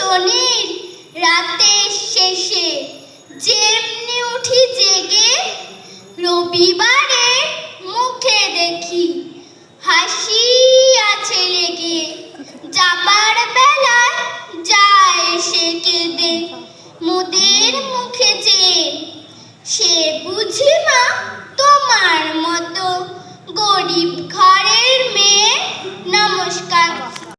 শনির রাতের শেষে যেমনি উঠি জেগে, রবিবারে মুখে দেখি হাসি আছে লেগে। যাবার বেলায় যায় সে কেঁদে মোদের মুখে চেয়ে, সে বুঝি মা তোমার মতো গরিব ঘরের মেয়ে। নমস্কার।